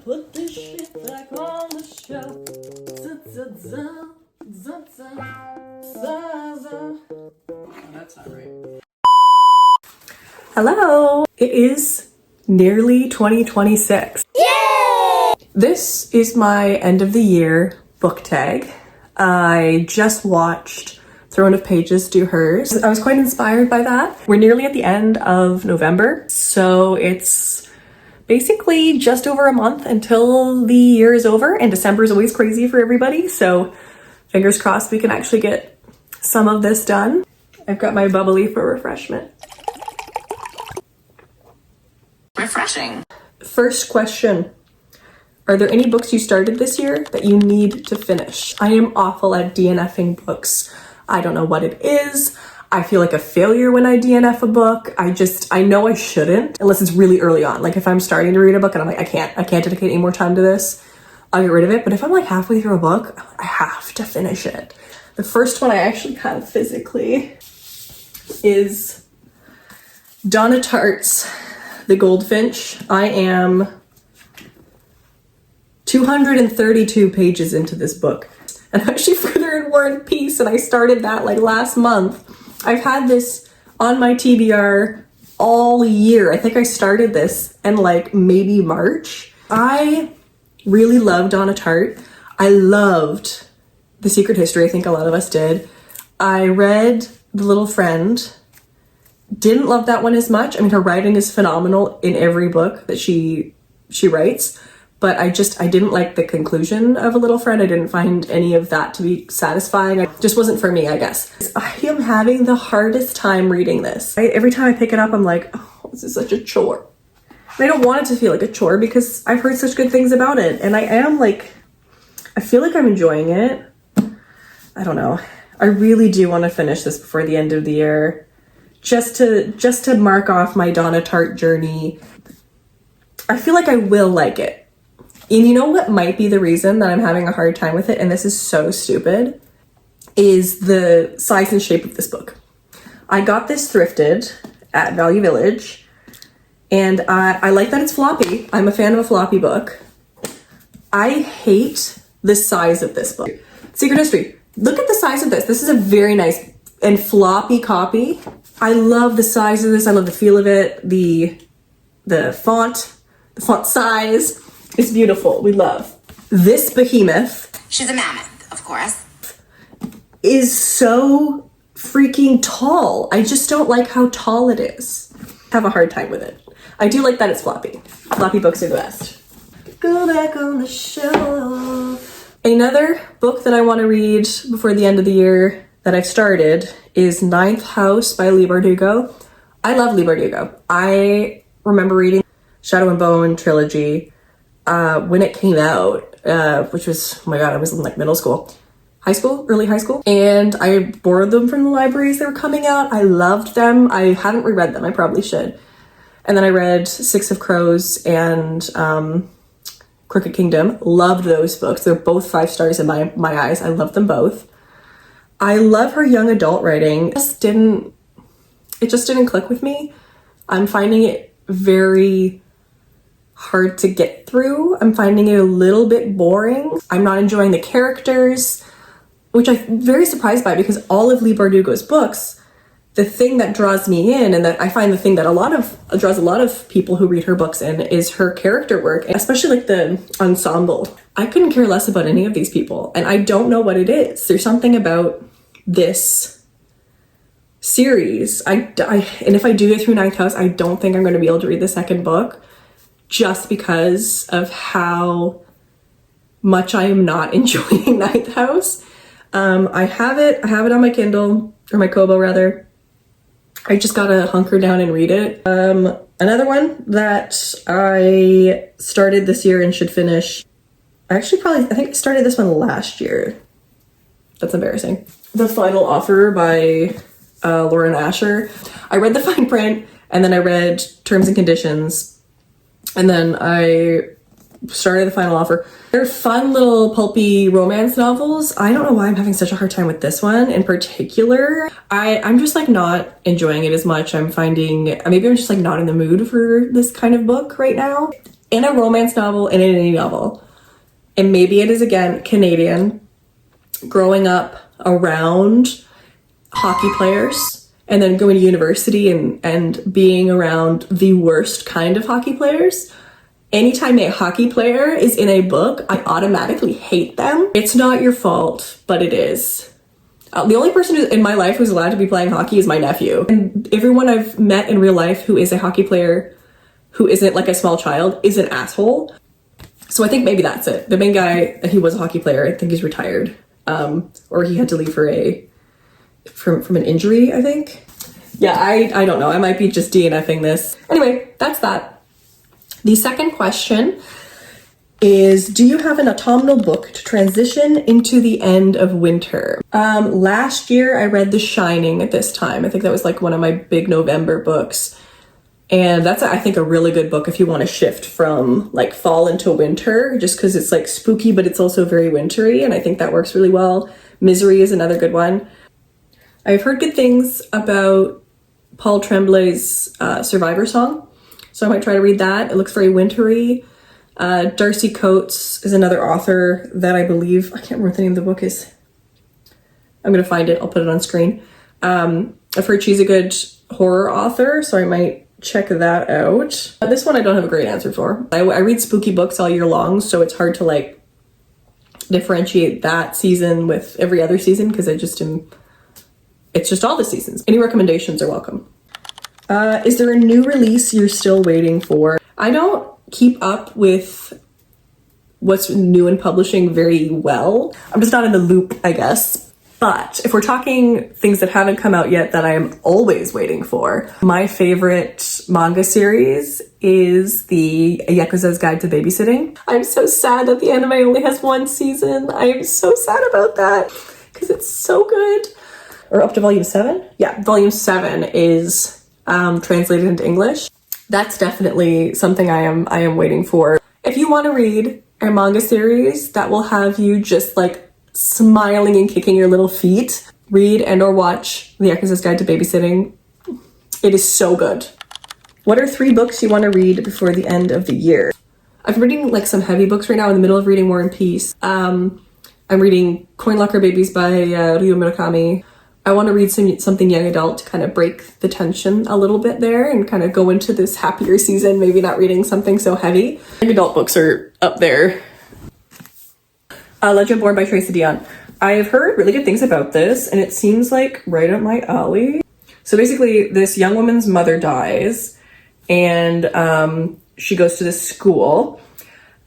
put this shit back on the shelf. That's not right. Hello! It is nearly 2026. Yay! This is my end of the year book tag. I just watched Throne of Pages do hers. I was quite inspired by that. We're nearly at the end of November, so it's basically just over a month until the year is over, and December is always crazy for everybody, so fingers crossed we can actually get some of this done. I've got my bubbly for refreshment. Refreshing. First question. Are there any books you started this year that you need to finish? I am awful at DNFing books. I don't know what it is. I feel like a failure when I DNF a book. I know I shouldn't, unless it's really early on. Like if I'm starting to read a book and I'm like, I can't dedicate any more time to this, I'll get rid of it. But if I'm like halfway through a book, I have to finish it. The first one I actually have physically is Donna Tartt's The Goldfinch. I am 232 pages into this book. And I'm actually further in War and Peace, and I started that like last month. I've had this on my TBR all year. I think I started this in like maybe March. I really love Donna Tartt. I loved The Secret History. I think a lot of us did. I read The Little Friend. Didn't love that one as much. I mean, her writing is phenomenal in every book that she writes. But I didn't like the conclusion of A Little Friend. I didn't find any of that to be satisfying. It just wasn't for me, I guess. I am having the hardest time reading this. Every time I pick it up, I'm like, oh, this is such a chore. And I don't want it to feel like a chore because I've heard such good things about it. And I feel like I'm enjoying it. I don't know. I really do want to finish this before the end of the year. Just to mark off my Donna Tartt journey. I feel like I will like it. And you know what might be the reason that I'm having a hard time with it, and this is so stupid, is the size and shape of this book. I got this thrifted at Value Village, and I like that it's floppy. I'm a fan of a floppy book. I hate the size of this book. Secret History. Look at the size of this. This is a very nice and floppy copy. I love the size of this. I love the feel of it. The font size. It's beautiful. We love. This behemoth. She's a mammoth, of course. Is so freaking tall. I just don't like how tall it is. Have a hard time with it. I do like that it's floppy. Floppy books are the best. Go back on the shelf. Another book that I want to read before the end of the year that I've started is Ninth House by Leigh Bardugo. I love Leigh Bardugo. I remember reading Shadow and Bone trilogy when it came out, which was, oh my god, I was in like middle school, early high school, and I borrowed them from the libraries. They were coming out. I loved them. I haven't reread them. I probably should. And then I read Six of Crows and Crooked Kingdom. Loved those books. They're both 5 stars in my eyes. I love them both. I love her young adult writing. It just didn't click with me. I'm finding it very hard to get through. I'm finding it a little bit boring. I'm not enjoying the characters, which I'm very surprised by because all of Leigh Bardugo's books, the thing that draws me in, and that I find the thing that draws a lot of people who read her books in, is her character work, especially like the ensemble. I couldn't care less about any of these people, and I don't know what it is. There's something about this series. And if I do get through Ninth House, I don't think I'm going to be able to read the second book, just because of how much I am not enjoying Ninth House. I have it on my Kindle, or my Kobo rather. I just gotta hunker down and read it. Another one that I started this year and should finish, I think I started this one last year. That's embarrassing. The Final Offer by Lauren Asher. I read the fine print, and then I read Terms and Conditions, and then I started The Final Offer. They're fun little pulpy romance novels. I don't know why I'm having such a hard time with this one in particular. I'm just like not enjoying it as much. I'm finding, maybe I'm just like not in the mood for this kind of book right now. in a romance novel and in any novel, and maybe it is again Canadian, growing up around hockey players and then going to university and being around the worst kind of hockey players. Anytime a hockey player is in a book, I automatically hate them. It's not your fault, but it is. The only person in my life who's allowed to be playing hockey is my nephew. And everyone I've met in real life who is a hockey player, who isn't like a small child, is an asshole. So I think maybe that's it. The main guy, he was a hockey player. I think he's retired. Or he had to leave from an injury, I think. Yeah, I don't know. I might be just DNFing this. Anyway, that's that. The second question is, do you have an autumnal book to transition into the end of winter? Last year I read The Shining at this time. I think that was like one of my big November books. And that's, I think, a really good book if you want to shift from like fall into winter, just because it's like spooky, but it's also very wintry. And I think that works really well. Misery is another good one. I've heard good things about Paul Tremblay's Survivor Song. So I might try to read that. It looks very wintry. Darcy Coates is another author that I believe, I can't remember what the name of the book is. I'm going to find it. I'll put it on screen. I've heard she's a good horror author, so I might check that out. This one I don't have a great answer for. I read spooky books all year long, so it's hard to like differentiate that season with every other season because it's just all the seasons. Any recommendations are welcome. Is there a new release you're still waiting for? I don't keep up with what's new in publishing very well. I'm just not in the loop, I guess. But if we're talking things that haven't come out yet that I am always waiting for, my favorite manga series is the Yakuza's Guide to Babysitting. I'm so sad that the anime only has one season. I am so sad about that because it's so good. Or up to volume 7? Yeah, volume 7 is translated into English. That's definitely something I am waiting for. If you want to read a manga series that will have you just like smiling and kicking your little feet, read and or watch The Yakuza's Guide to Babysitting. It is so good. What are 3 books you want to read before the end of the year? I'm reading like some heavy books right now, in the middle of reading War and Peace. I'm reading Coin Locker Babies by Ryo Murakami. I want to read something young adult to kind of break the tension a little bit there and kind of go into this happier season, maybe not reading something so heavy. Young adult books are up there. Legend Born by Tracy Deonn. I've heard really good things about this and it seems like right up my alley. So basically this young woman's mother dies and she goes to this school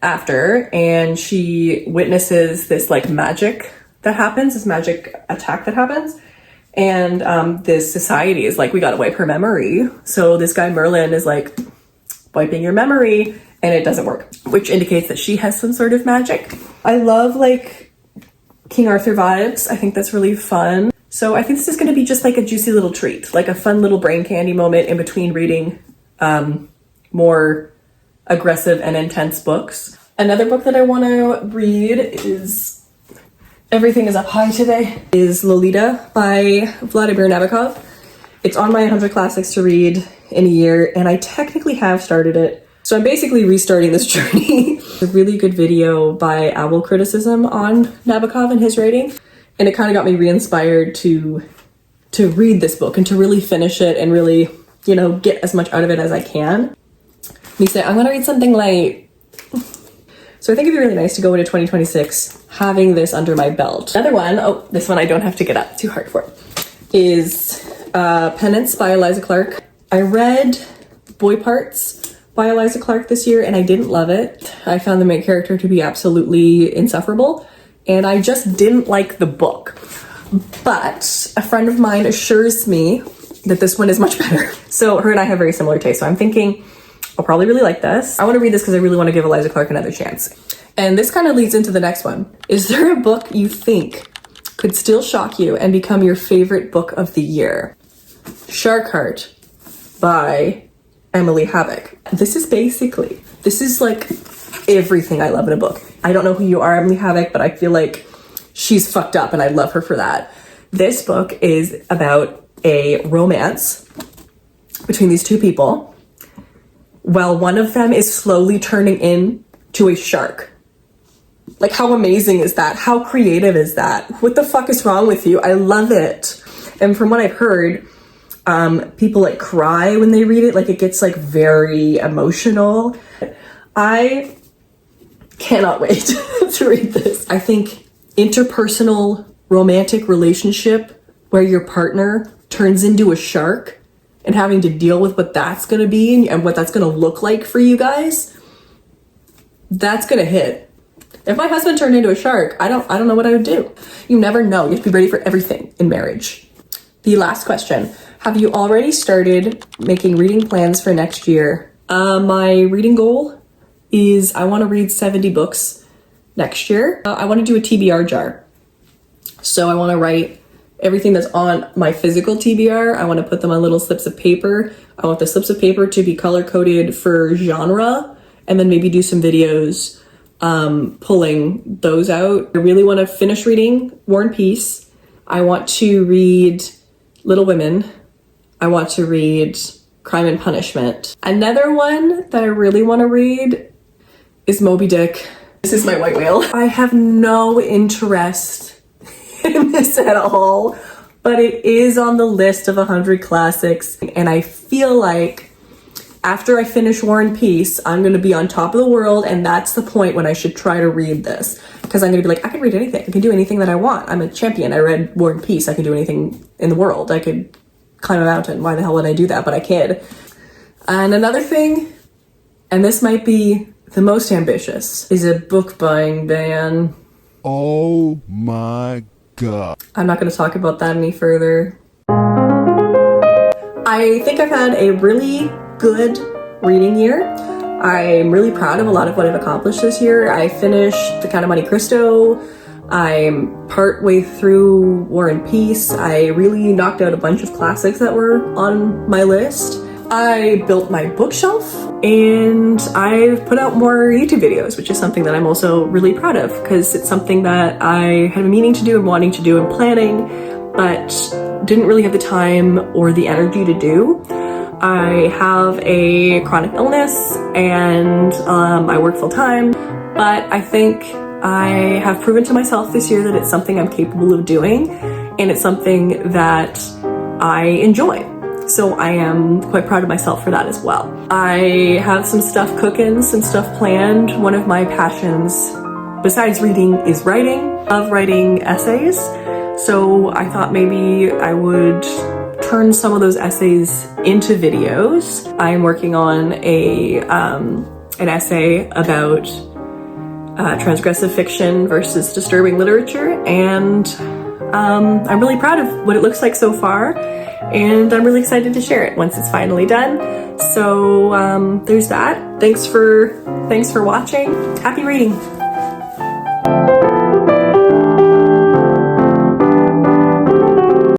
after and she witnesses this like magic that happens, this magic attack that happens. And this society is like, we gotta wipe her memory. So this guy Merlin is like wiping your memory and it doesn't work, which indicates that she has some sort of magic. I love like King Arthur vibes. I think that's really fun. So I think this is gonna be just like a juicy little treat, like a fun little brain candy moment in between reading more aggressive and intense books. Another book that I wanna read is Everything is Up High Today, is Lolita by Vladimir Nabokov. It's on my 100 classics to read in a year, and I technically have started it. So I'm basically restarting this journey. A really good video by Owl Criticism on Nabokov and his writing, and it kind of got me re-inspired to read this book and to really finish it and really, you know, get as much out of it as I can. Me say, I'm gonna read something light. So I think it'd be really nice to go into 2026 having this under my belt. Another one, oh, this one I don't have to get up too hard for, is Penance by Eliza Clark. I read Boy Parts by Eliza Clark this year and I didn't love it. I found the main character to be absolutely insufferable and I just didn't like the book. But a friend of mine assures me that this one is much better. So her and I have very similar tastes. So I'm thinking I'll probably really like this. I want to read this because I really want to give Eliza Clark another chance. And this kind of leads into the next one. Is there a book you think could still shock you and become your favorite book of the year? Shark Heart by Emily Havoc. This is like everything I love in a book. I don't know who you are, Emily Havoc, but I feel like she's fucked up and I love her for that. This book is about a romance between these two people. while one of them is slowly turning into a shark. Like, how amazing is that? How creative is that? What the fuck is wrong with you? I love it. And from what I've heard, people like cry when they read it. Like, it gets like very emotional. I cannot wait to read this. I think interpersonal romantic relationship where your partner turns into a shark and having to deal with what that's going to be and what that's going to look like for you guys, that's going to hit. If my husband turned into a shark, I don't know what I would do. You never know. You have to be ready for everything in marriage. The last question. Have you already started making reading plans for next year? My reading goal is I want to read 70 books next year. I want to do a TBR jar. So I want to write everything that's on my physical TBR. I want to put them on little slips of paper. I want the slips of paper to be color coded for genre, and then maybe do some videos pulling those out. I really want to finish reading War and Peace. I want to read Little Women. I want to read Crime and Punishment. Another one that I really want to read is Moby Dick. This is my white whale. I have no interest in this at all, but it is on the list of 100 classics, and I feel like after I finish War and Peace, I'm going to be on top of the world, and that's the point when I should try to read this. Because I'm going to be like, I can read anything. I can do anything that I want. I'm a champion. I read War and Peace. I can do anything in the world. I could climb a mountain. Why the hell would I do that? But I can. And another thing, and this might be the most ambitious, is a book buying ban. Oh my God. I'm not going to talk about that any further. I think I've had a really good reading year. I'm really proud of a lot of what I've accomplished this year. I finished The Count of Monte Cristo. I'm part way through War and Peace. I really knocked out a bunch of classics that were on my list. I built my bookshelf, and I've put out more YouTube videos, which is something that I'm also really proud of, because it's something that I had been meaning to do and wanting to do and planning, but didn't really have the time or the energy to do. I have a chronic illness, and I work full time, but I think I have proven to myself this year that it's something I'm capable of doing, and it's something that I enjoy. So I am quite proud of myself for that as well. I have some stuff cooking, some stuff planned. One of my passions, besides reading, is writing. I love writing essays. So I thought maybe I would turn some of those essays into videos. I'm working on an essay about transgressive fiction versus disturbing literature, and I'm really proud of what it looks like so far, and I'm really excited to share it once it's finally done. So there's that. Thanks for watching. Happy reading.